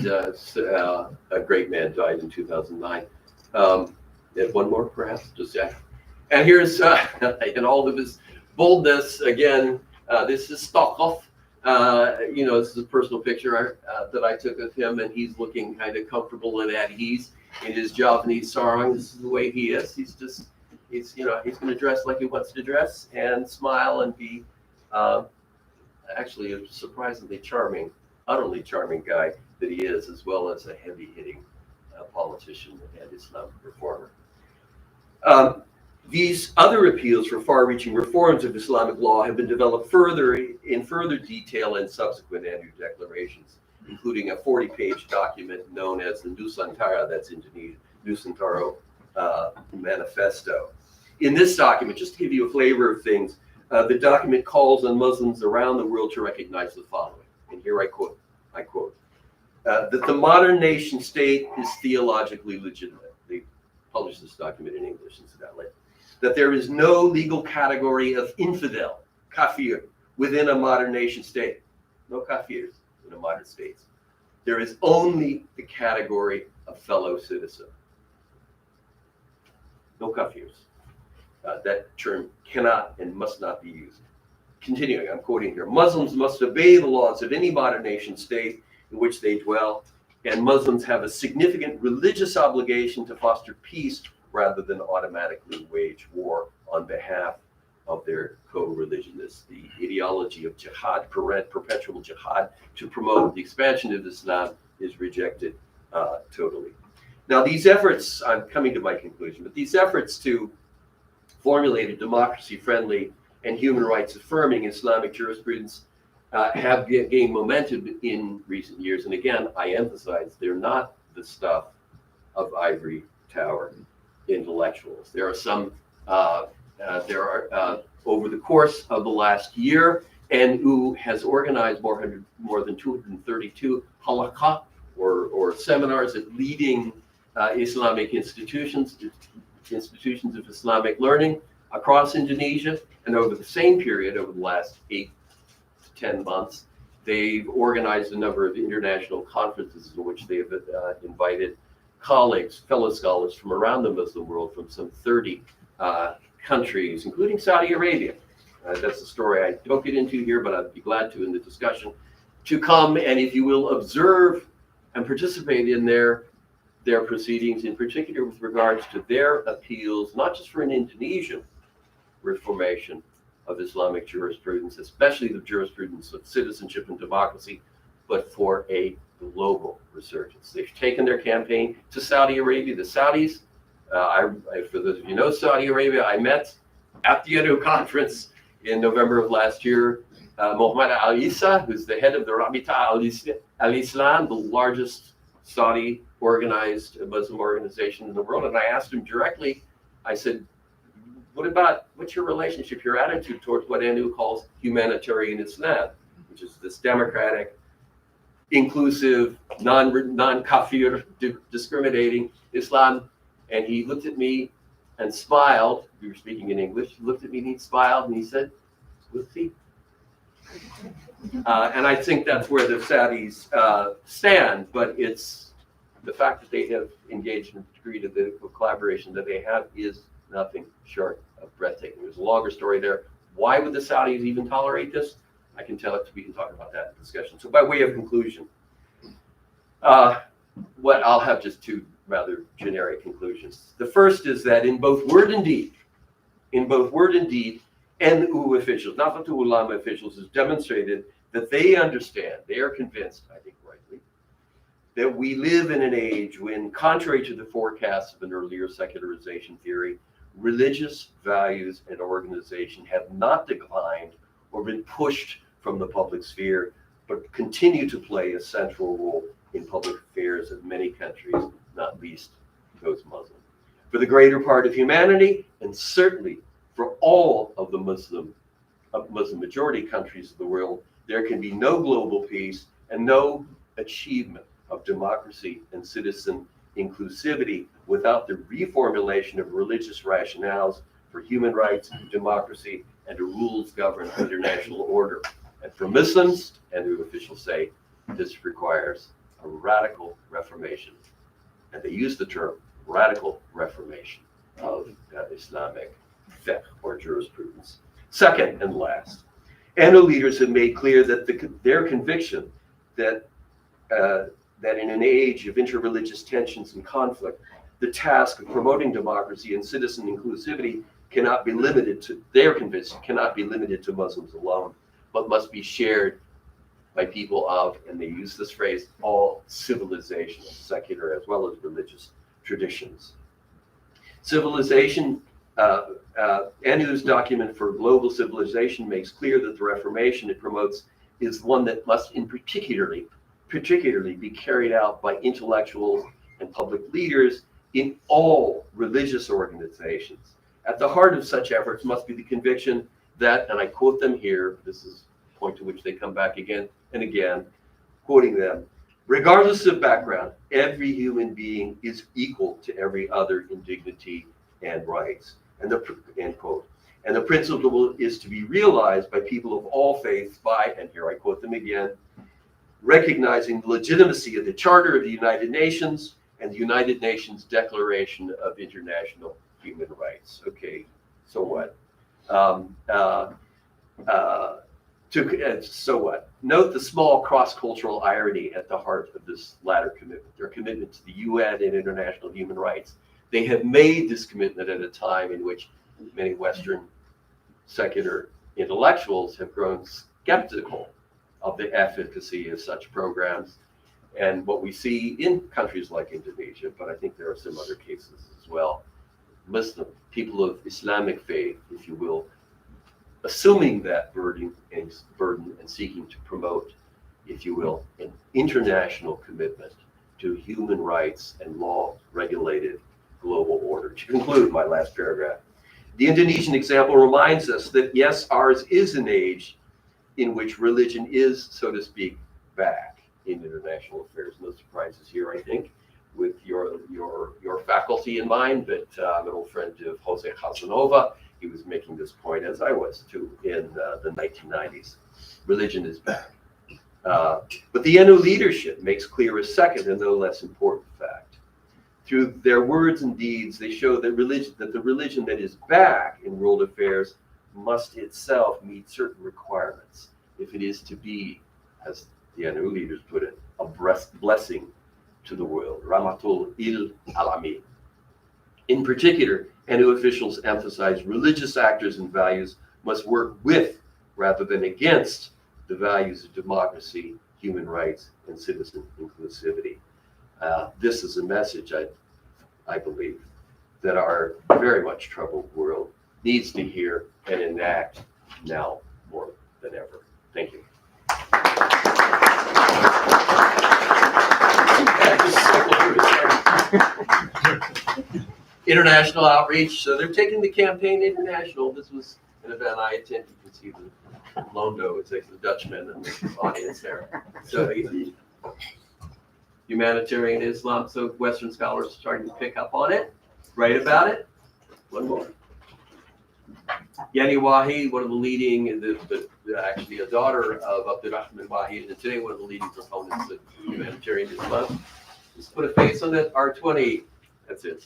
a great man died in 2009. And one more, perhaps, just yeah. And here's, in all of his boldness, again, this is Stockhoff. This is a personal picture that I took of him, and he's looking kind of comfortable and at ease in his Javanese sarong. This is the way he is. He's going to dress like he wants to dress and smile and be actually a surprisingly charming, utterly charming guy that he is, as well as a heavy-hitting politician and Islamic reformer. These other appeals for far-reaching reforms of Islamic law have been developed in further detail in subsequent annual declarations, including a 40-page document known as the Nusantara, that's Indonesian, Nusantara Manifesto. In this document, just to give you a flavor of things, the document calls on Muslims around the world to recognize the following, and here I quote, that the modern nation state is theologically legitimate. They published this document in English, incidentally. That there is no legal category of infidel, kafir, within a modern nation state. No kafirs in a modern state. There is only the category of fellow citizen. No kafirs. That term cannot and must not be used. Continuing, I'm quoting here. Muslims must obey the laws of any modern nation state in which they dwell, and Muslims have a significant religious obligation to foster peace rather than automatically wage war on behalf of their co-religionists. The ideology of jihad, perpetual jihad, to promote the expansion of Islam is rejected totally. Now, these efforts, I'm coming to my conclusion, but these efforts to formulate a democracy-friendly and human rights-affirming Islamic jurisprudence have gained momentum in recent years. And again, I emphasize, they're not the stuff of ivory tower intellectuals. There are some, over the course of the last year, NU has organized more than 232 halaqah or seminars at leading Islamic institutions of Islamic learning across Indonesia. And over the same period, over the last 8 to 10 months, they've organized a number of international conferences in which they have invited colleagues, fellow scholars from around the Muslim world, from some 30 countries, including Saudi Arabia. That's a story I don't get into here, but I'd be glad to in the discussion, to come and, if you will, observe and participate in their proceedings, in particular with regards to their appeals, not just for an Indonesian reformation of Islamic jurisprudence, especially the jurisprudence of citizenship and democracy, but for a global resurgence. They've taken their campaign to Saudi Arabia. The Saudis, for those of you who know Saudi Arabia, I met at the NU conference in November of last year, Mohammed Al-Isa, who's the head of the Rabita al-Islam, the largest Saudi organized Muslim organization in the world. And I asked him directly, I said, what's your relationship, your attitude towards what NU calls humanitarian Islam, which is this democratic, inclusive, non-kafir, discriminating Islam? And he looked at me and smiled. We were speaking in English. He looked at me and he smiled and he said, "We'll see." And I think that's where the Saudis stand, but it's the fact that they have engaged in a degree of the collaboration that they have is nothing short of breathtaking. There's a longer story there. Why would the Saudis even tolerate this? I can tell it. We can talk about that in discussion. So by way of conclusion, I'll have just two rather generic conclusions. The first is that in both word and deed, NU officials, Nahdlatul Ulama officials, has demonstrated that they understand, they are convinced, I think rightly, that we live in an age when, contrary to the forecasts of an earlier secularization theory, religious values and organization have not declined or been pushed from the public sphere, but continue to play a central role in public affairs of many countries, not least those Muslim. For the greater part of humanity, and certainly for all of the Muslim majority countries of the world, there can be no global peace and no achievement of democracy and citizen inclusivity without the reformulation of religious rationales for human rights, democracy, and a rules-governed international order. And for Muslims, and the officials say, this requires a radical reformation. And they use the term radical reformation of Islamic fiqh or jurisprudence. Second and last, ANO leaders have made clear that their conviction that that in an age of interreligious tensions and conflict, the task of promoting democracy and citizen inclusivity cannot be limited to, they're convinced, cannot be limited to Muslims alone, but must be shared by people of, and they use this phrase, all civilizations, secular as well as religious traditions. Civilization, ANU's document for global civilization makes clear that the reformation it promotes is one that must in particularly be carried out by intellectuals and public leaders in all religious organizations. At the heart of such efforts must be the conviction that, and I quote them here, this is a point to which they come back again and again, quoting them, regardless of background, every human being is equal to every other in dignity and rights, and the end quote. And the principle is to be realized by people of all faiths by, and here I quote them again, recognizing the legitimacy of the Charter of the United Nations and the United Nations Declaration of International Human Rights. Okay, so what? So what? Note the small cross-cultural irony at the heart of this latter commitment, their commitment to the UN and international human rights. They have made this commitment at a time in which many Western secular intellectuals have grown skeptical of the efficacy of such programs. And what we see in countries like Indonesia, but I think there are some other cases as well, Muslim people of Islamic faith, if you will, assuming that burden and seeking to promote, if you will, an international commitment to human rights and law-regulated global order. To conclude my last paragraph, the Indonesian example reminds us that yes, ours is an age in which religion is, so to speak, back in international affairs. No surprises here, I think, with your faculty in mind, but I'm an old friend of Jose Casanova. He was making this point, as I was too, in the 1990s. Religion is back. But the ANO leadership makes clear a second and no less important fact. Through their words and deeds, they show that the religion that is back in world affairs must itself meet certain requirements if it is to be, as the ANO leaders put it, a blessing to the world, Rahmatul il Alamin. In particular, ANO officials emphasize religious actors and values must work with rather than against the values of democracy, human rights, and citizen inclusivity. This is a message, I believe, that our very much troubled world needs to hear and enact now more than ever. Thank you. International outreach. So they're taking the campaign international. This was an event I attended. You can see the Londo, it's like the Dutchman and the audience there. So Humanitarian Islam. So Western scholars are starting to pick up on it, write about it. One more. Yani Wahi, one of the leading, actually a daughter of Abdurrahman Wahi, and today one of the leading proponents of Humanitarian Islam. Just put a face on that R20. That's it.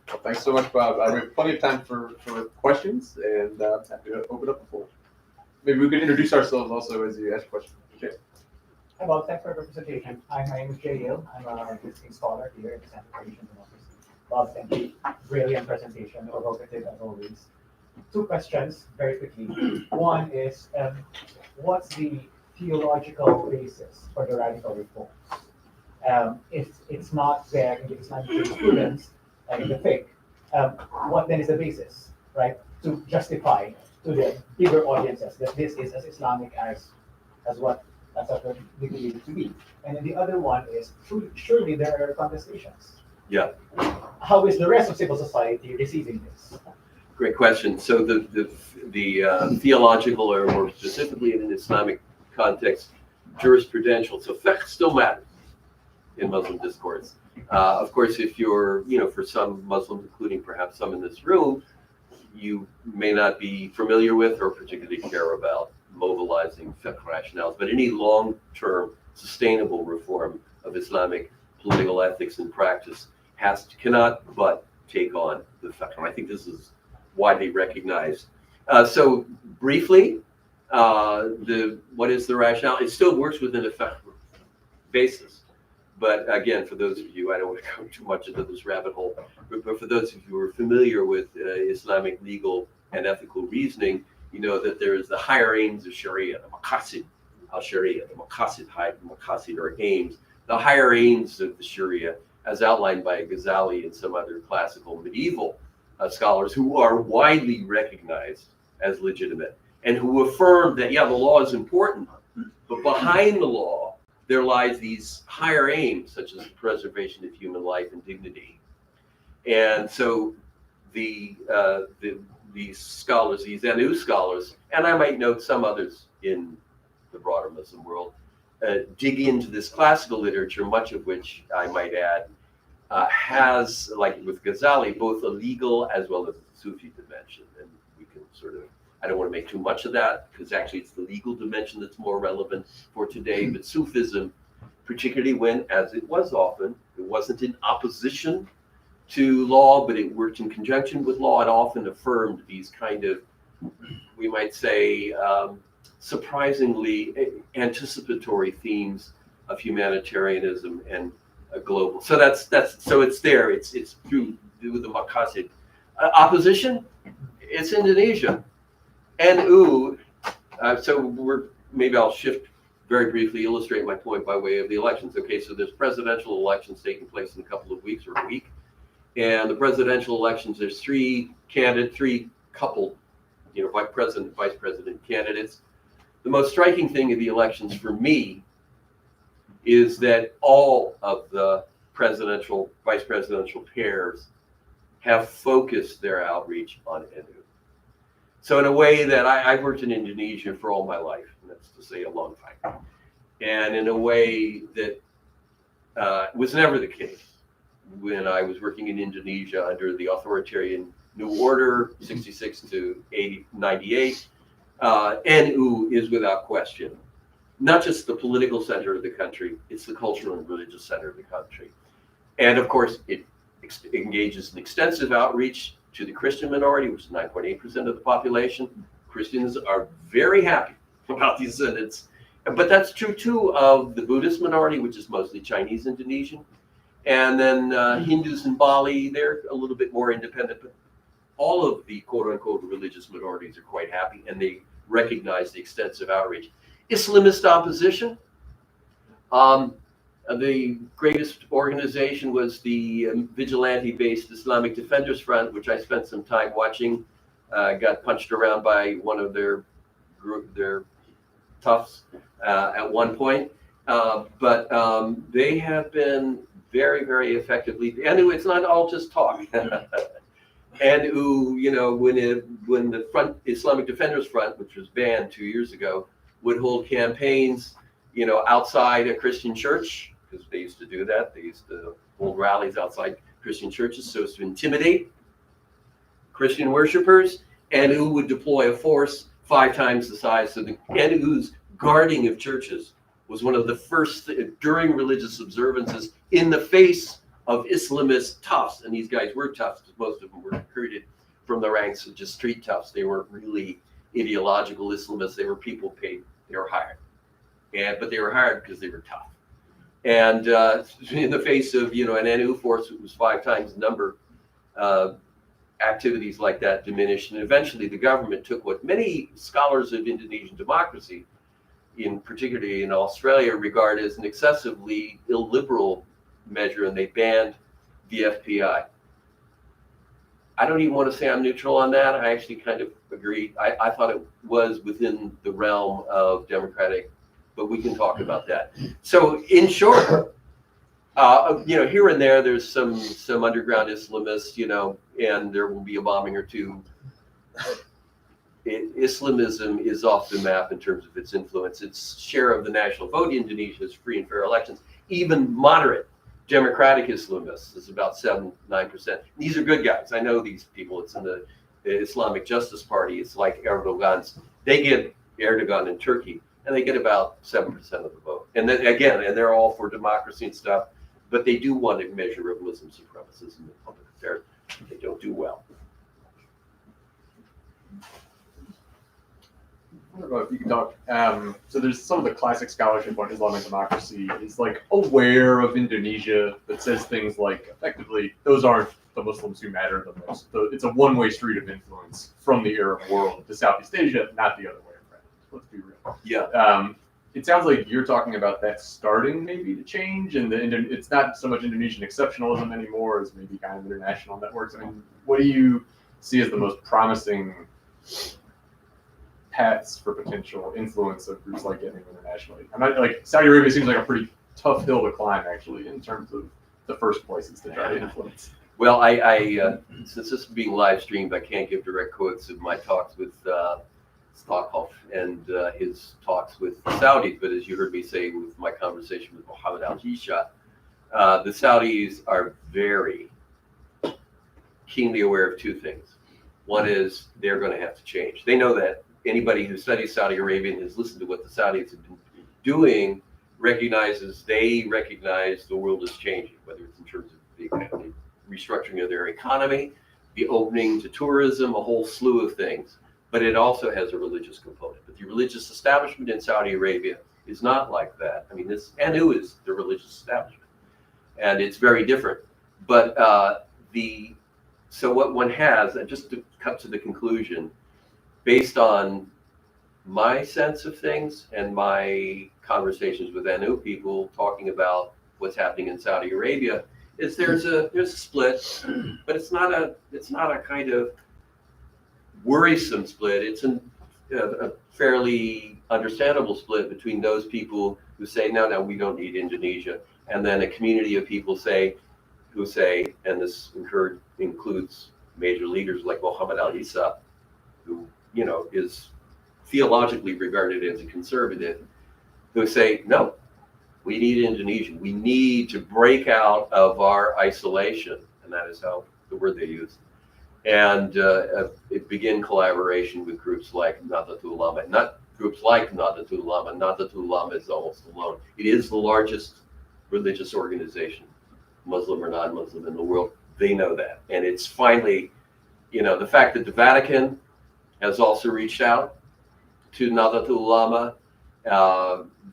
Well, thanks so much, Bob. We have plenty of time for questions, and happy to open up the floor. Maybe we could introduce ourselves also as you ask questions. Okay. Hi, Bob. Thanks for the presentation. My name is Jay Yale. I'm a visiting scholar here at the Center for Asian Democracy. Bob, thank you. Brilliant presentation, provocative as always. Two questions, very quickly. One is, what's the theological basis for the radical reforms? If it's not there in the Islamic jurisprudence and in the fiqh, what then is the basis, right, to justify to the bigger audiences that this is as Islamic as what That's what we believe it to be. And then the other one is surely there are contestations. Yeah. How is the rest of civil society receiving this? Great question. So the theological, or more specifically in an Islamic context, jurisprudential. So fiqh still matters in Muslim discourse. Of course, if you're, for some Muslims, including perhaps some in this room, you may not be familiar with or particularly care about mobilizing fiqh rationales, but any long-term sustainable reform of Islamic political ethics and practice cannot but take on the fiqh. And I think this is widely recognized. So briefly, what is the rationale? It still works within a fiqh basis. But again, for those of you, I don't want to go too much into this rabbit hole, but for those of you who are familiar with Islamic legal and ethical reasoning, you know that there is the higher aims of Sharia, the maqasid al-Sharia, the maqasid or aims, the higher aims of the Sharia, as outlined by Ghazali and some other classical medieval scholars who are widely recognized as legitimate and who affirm that, yeah, the law is important, but behind the law, there lies these higher aims, such as the preservation of human life and dignity. And so these scholars, these Anu scholars, and I might note some others in the broader Muslim world, dig into this classical literature, much of which I might add has, like with Ghazali, both a legal as well as a Sufi dimension. And we can sort of, I don't want to make too much of that, because actually it's the legal dimension that's more relevant for today. But Sufism, particularly when, as it was often, it wasn't in opposition to law, but it worked in conjunction with law, and often affirmed these kind of, we might say, surprisingly anticipatory themes of humanitarianism and a global. So so it's there. It's through the maqasid. Opposition, it's Indonesia. And so maybe I'll shift very briefly, illustrate my point by way of the elections. Okay, so there's presidential elections taking place in a couple of weeks or a week. And the presidential elections, there's three coupled, president, vice president candidates. The most striking thing of the elections for me is that all of the presidential, vice presidential pairs have focused their outreach on NU. So in a way that I've worked in Indonesia for all my life, and that's to say a long time. And in a way that was never the case when I was working in Indonesia under the authoritarian New Order, 66 to 98. NU is without question not just the political center of the country, it's the cultural and religious center of the country. And of course, it engages in extensive outreach to the Christian minority, which is 9.8% of the population. Christians are very happy about these synods. But that's true too of the Buddhist minority, which is mostly Chinese Indonesian. And then Hindus in Bali, they're a little bit more independent, but all of the quote unquote religious minorities are quite happy, and they recognize the extensive outreach. Islamist opposition. The greatest organization was the vigilante-based Islamic Defenders Front, which I spent some time watching. Got punched around by one of their toughs at one point. But they have been very, very effectively, and it's not all just talk. And when the Front Islamic Defenders Front, which was banned 2 years ago, would hold campaigns, outside a Christian church, because they used to do that. They used to hold rallies outside Christian churches so as to intimidate Christian worshipers, and who would deploy a force 5 times the size. So the NU's guarding of churches was one of the first during religious observances in the face of Islamist toughs. And these guys were toughs, because most of them were recruited from the ranks of just street toughs. They weren't really ideological Islamists. They were people paid. They were hired. But they were hired because they were tough. And in the face of, an NU force that was 5 times the number, activities like that diminished. And eventually the government took what many scholars of Indonesian democracy, particularly in Australia, regard as an excessively illiberal measure, and they banned the FPI. I don't even want to say I'm neutral on that. I actually kind of agree. I thought it was within the realm of democratic but we can talk about that. So in short, here and there's some underground Islamists, and there will be a bombing or two. Islamism is off the map in terms of its influence. Its share of the national vote in Indonesia is free and fair elections. Even moderate democratic Islamists is about 7-9%. These are good guys. I know these people. It's in the Islamic Justice Party. It's like Erdogan's. They get Erdogan in Turkey, and they get about 7% of the vote. And then again, and they're all for democracy and stuff, but they do want a measure of Muslim supremacism in public affairs. They don't do well. I don't know if you can talk. So there's some of the classic scholarship on Islamic democracy is like aware of Indonesia that says things like, effectively, those aren't the Muslims who matter the most. It's a one-way street of influence from the Arab world to Southeast Asia, not the other way around. Let's be real. Yeah. It sounds like you're talking about that starting maybe to change, and it's not so much Indonesian exceptionalism anymore as maybe kind of international networks. I mean, what do you see as the most promising paths for potential influence of groups like Yemen internationally? I'm not like Saudi Arabia seems like a pretty tough hill to climb actually in terms of the first places to try to influence. Well, I since this is being live streamed, I can't give direct quotes of my talks with Stockhoff and his talks with the Saudis, but as you heard me say with my conversation with Mohammed al-Jisha, the Saudis are very keenly aware of two things. One is they're going to have to change. They know that. Anybody who studies Saudi Arabia and has listened to what the Saudis have been doing they recognize the world is changing, whether it's in terms of the restructuring of their economy, the opening to tourism, a whole slew of things. But it also has a religious component. But the religious establishment in Saudi Arabia is not like that. I mean, Anu is the religious establishment, and it's very different. But so what one has, and just to cut to the conclusion, based on my sense of things and my conversations with Anu people talking about what's happening in Saudi Arabia, is there's a split, but it's not a kind of worrisome split. It's a fairly understandable split between those people who say no, we don't need Indonesia, and then a community of people who say, and this includes major leaders like Mohammed al-Isa, who is theologically regarded as a conservative, who say, no, we need Indonesia. We need to break out of our isolation, and that is how the word they use. And begin collaboration with groups like Nahdlatul Ulama, not groups like Nahdlatul Ulama. Nahdlatul Ulama is almost alone. It is the largest religious organization, Muslim or non-Muslim, in the world. They know that. And it's finally, the fact that the Vatican has also reached out to Nahdlatul Ulama.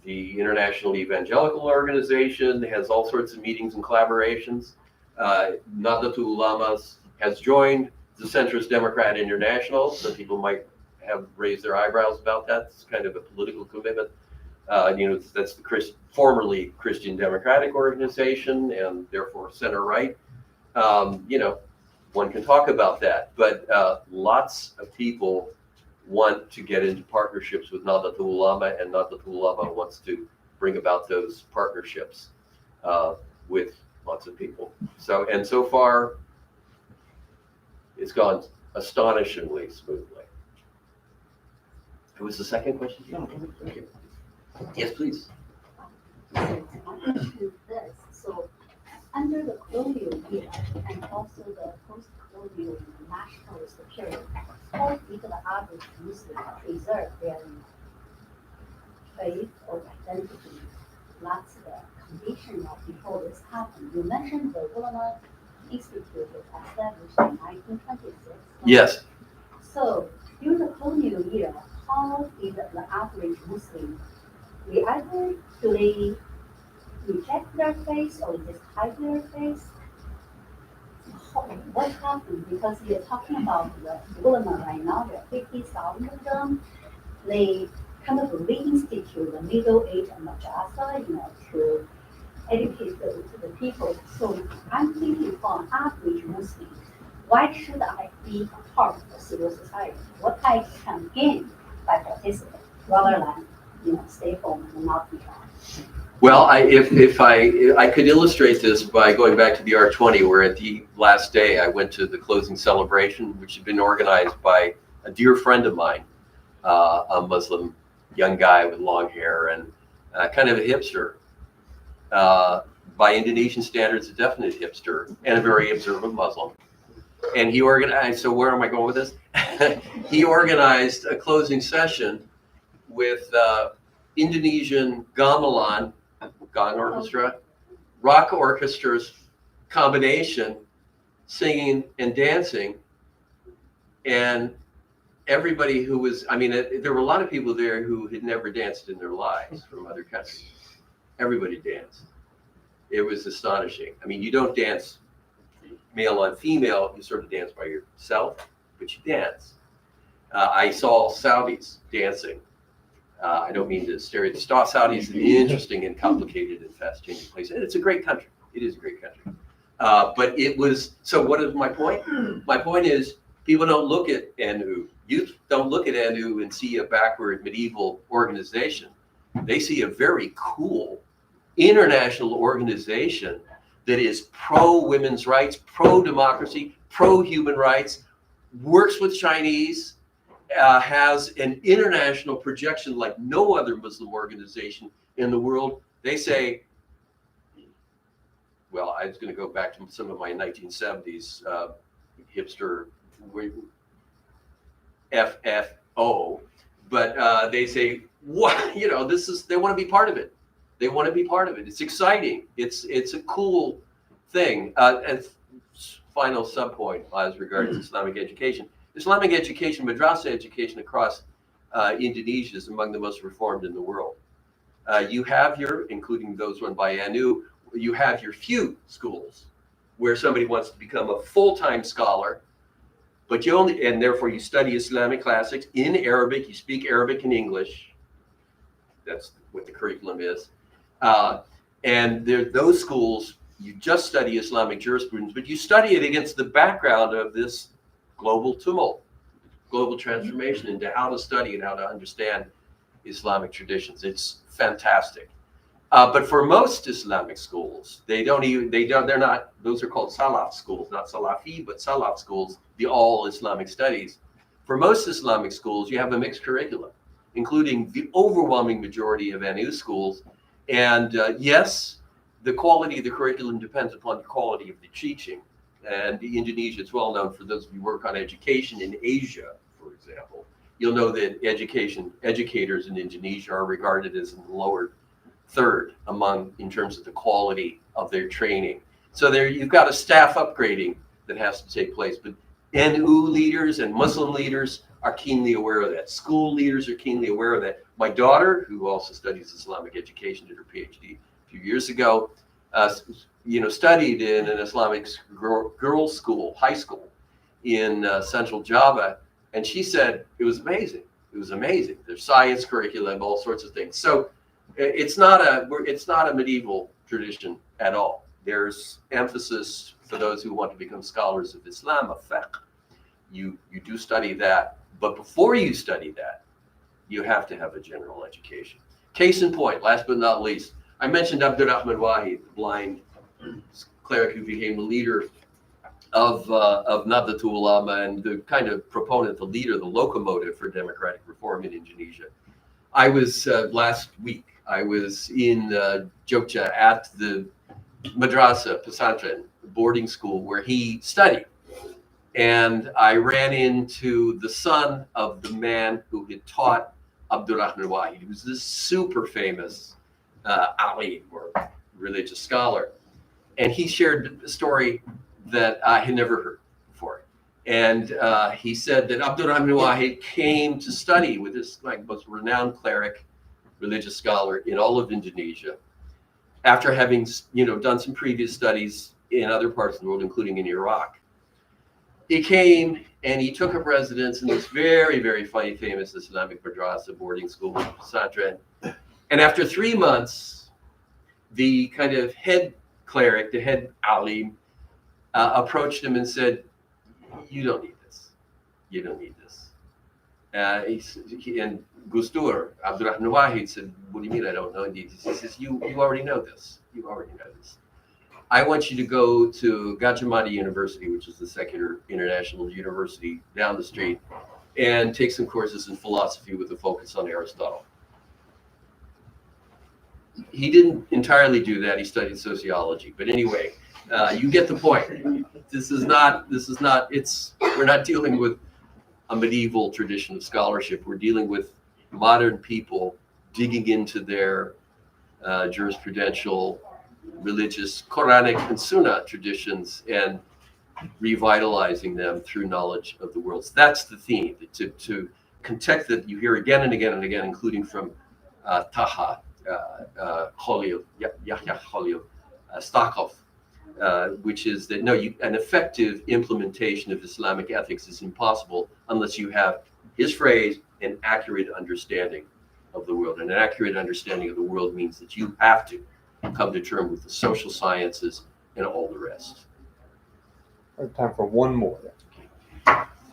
The International Evangelical Organization has all sorts of meetings and collaborations. Nahdlatul Ulama has joined the Centrist Democrat International. Some people might have raised their eyebrows about that. It's kind of a political commitment. That's the formerly Christian Democratic Organization and therefore center-right. One can talk about that, but lots of people want to get into partnerships with Nahdlatul Ulama, and Nahdlatul Ulama wants to bring about those partnerships with lots of people. So far, it's gone astonishingly smoothly. What was the second question? No, Okay. Yes, please. My question is this. So, under the colonial era and also the post-colonial nationalist period, how did the average Muslim preserve their faith or identity? That's the condition of before this happened. You mentioned the Ulama Institute was established in 1926. Yes. So, during the colonial era, how did the average Muslim react? Do they reject their faith or just hide their faith? What happened? Because you're talking about the ulama right now, there are 50,000 of them. They kind of reinstitute the Middle Age and madrasa, to educate the people. So I'm thinking for an average Muslim, why should I be a part of the civil society? What I can gain by participating rather than stay home and not be gone? Well, if I could illustrate this by going back to the R20, where at the last day I went to the closing celebration, which had been organized by a dear friend of mine, a Muslim young guy with long hair and kind of a hipster. By Indonesian standards, a definite hipster and a very observant Muslim. And he organized, so where am I going with this? He organized a closing session with Indonesian gamelan, gong orchestra, rock orchestras combination, singing and dancing. And everybody who was, I mean, there were a lot of people there who had never danced in their lives from other countries. Everybody danced. It was astonishing. I mean, you don't dance male on female, you sort of dance by yourself, but you dance. I saw Saudis dancing. I don't mean to stereotype. Saudi is an interesting and complicated and fast-changing place. And it's a great country. It is a great country. But it was, so what is my point? My point is, people don't look at ANU. Youth don't look at ANU and see a backward medieval organization. They see a very cool international organization that is pro-women's rights, pro-democracy, pro-human rights, works with Chinese, has an international projection like no other Muslim organization in the world. They say, well, I was going to go back to some of my 1970s hipster FFO, but they say, what, you know, this is, they want to be part of it. They want to be part of it. It's exciting. It's a cool thing. And final subpoint as regards Islamic education. Islamic education, madrasa education across Indonesia is among the most reformed in the world. You have your, including those run by ANU, you have your few schools where somebody wants to become a full-time scholar, but you only, and therefore you study Islamic classics in Arabic, you speak Arabic and English. That's what the curriculum is. And those schools, you just study Islamic jurisprudence, but you study it against the background of this global tumult, global transformation into how to study and how to understand Islamic traditions. It's fantastic. But for most Islamic schools, they're not, those are called Salaf schools, not Salafi, but Salaf schools, the all Islamic studies. For most Islamic schools, you have a mixed curriculum, including the overwhelming majority of ANU schools. And yes, the quality of the curriculum depends upon the quality of the teaching. And Indonesia is well known, for those of you who work on education in Asia, for example, you'll know that educators in Indonesia are regarded as in the lower third in terms of the quality of their training. So there you've got a staff upgrading that has to take place. But ANU leaders and Muslim leaders are keenly aware of that. School leaders are keenly aware of that. My daughter, who also studies Islamic education, did her PhD a few years ago, studied in an Islamic girls' school, high school in central Java. And she said it was amazing. It was amazing. There's science curriculum, all sorts of things. So it's not a medieval tradition at all. There's emphasis for those who want to become scholars of Islam, of fiqh. You do study that, but before you study that, you have to have a general education. Case in point, last but not least, I mentioned Abdurrahman Wahid, the blind cleric who became the leader of Nahdlatul Ulama and the kind of proponent, the leader, the locomotive for democratic reform in Indonesia. I was last week, I was in Jogja at the madrasa, pesantren, boarding school where he studied. And I ran into the son of the man who had taught Abdurrahman Wahid, who's this super famous alim or religious scholar. And he shared a story that I had never heard before. And he said that Abdurrahman Wahid came to study with this most renowned cleric, religious scholar in all of Indonesia, after having done some previous studies in other parts of the world, including in Iraq. He came and he took up residence in this very, very famous Islamic madrasa boarding school, pesantren. And after 3 months, the kind of head cleric, the head alim, approached him and said, "You don't need this. You don't need this. And Gustur, Abdurrahman Wahid said, what do you mean I don't know? Indeed, he says, you already know this. You already know this. I want you to go to Gajah Mada University, which is the secular international university down the street, and take some courses in philosophy with a focus on Aristotle. He didn't entirely do that. He studied sociology. But anyway, you get the point. We're not dealing with a medieval tradition of scholarship. We're dealing with modern people digging into their jurisprudential, religious, Quranic and Sunnah traditions and revitalizing them through knowledge of the world. So that's the theme, to context that you hear again and again and again, including from Taha, Khalil, Yahya Khalil, Stakov, which is that an effective implementation of Islamic ethics is impossible unless you have his phrase, an accurate understanding of the world. And an accurate understanding of the world means that you have to come to terms with the social sciences and all the rest. We have time for one more.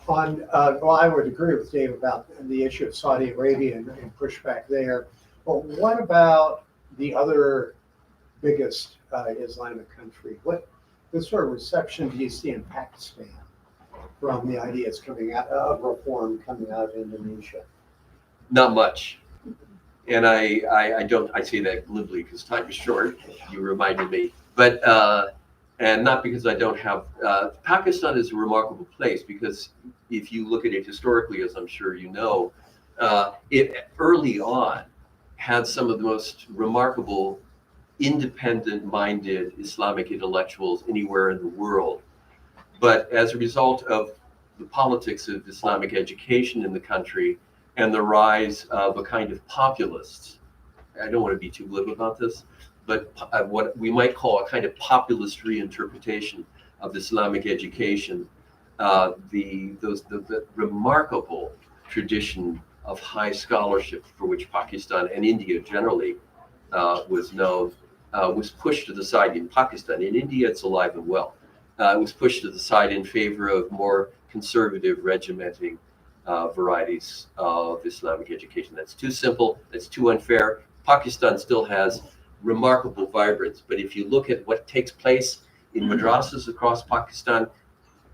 Well, I would agree with Dave about the issue of Saudi Arabia and pushback there. But what about the other biggest Islamic country? What sort of reception do you see in Pakistan from the ideas coming out of reform coming out of Indonesia? Not much. And I say that glibly because time is short. You reminded me. But and not because I don't have, Pakistan is a remarkable place because if you look at it historically, as I'm sure you know, it early on had some of the most remarkable independent-minded Islamic intellectuals anywhere in the world. But as a result of the politics of Islamic education in the country and the rise of a kind of populists, I don't want to be too glib about this, but what we might call a kind of populist reinterpretation of Islamic education, the remarkable tradition of high scholarship for which Pakistan and India generally was known, was pushed to the side in Pakistan. In India, it's alive and well. It was pushed to the side in favor of more conservative, regimenting varieties of Islamic education. That's too simple. That's too unfair. Pakistan still has remarkable vibrance, but if you look at what takes place in madrasas across Pakistan,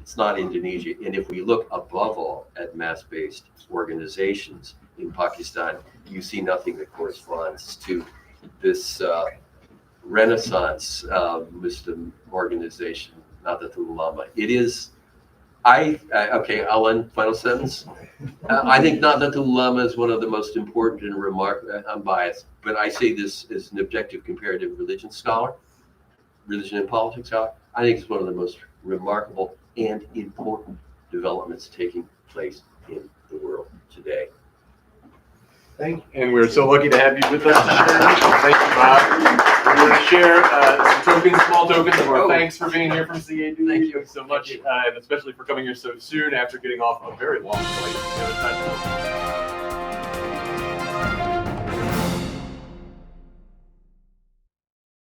it's not Indonesia. And if we look above all at mass-based organizations in Pakistan, you see nothing that corresponds to this Renaissance Muslim organization, Nahdlatul Ulama. It is, okay, I'll end, final sentence. I think Nahdlatul Ulama is one of the most important and remarkable, I'm biased, but I say this as an objective comparative religion scholar, religion and politics scholar. I think it's one of the most remarkable and important developments taking place in the world today. Thank you. And we're so lucky to have you with us to share. Thank you, Bob. We're going to share some small tokens of our thanks for being here from CAD. Thank you so much, and especially for coming here so soon after getting off a very long flight.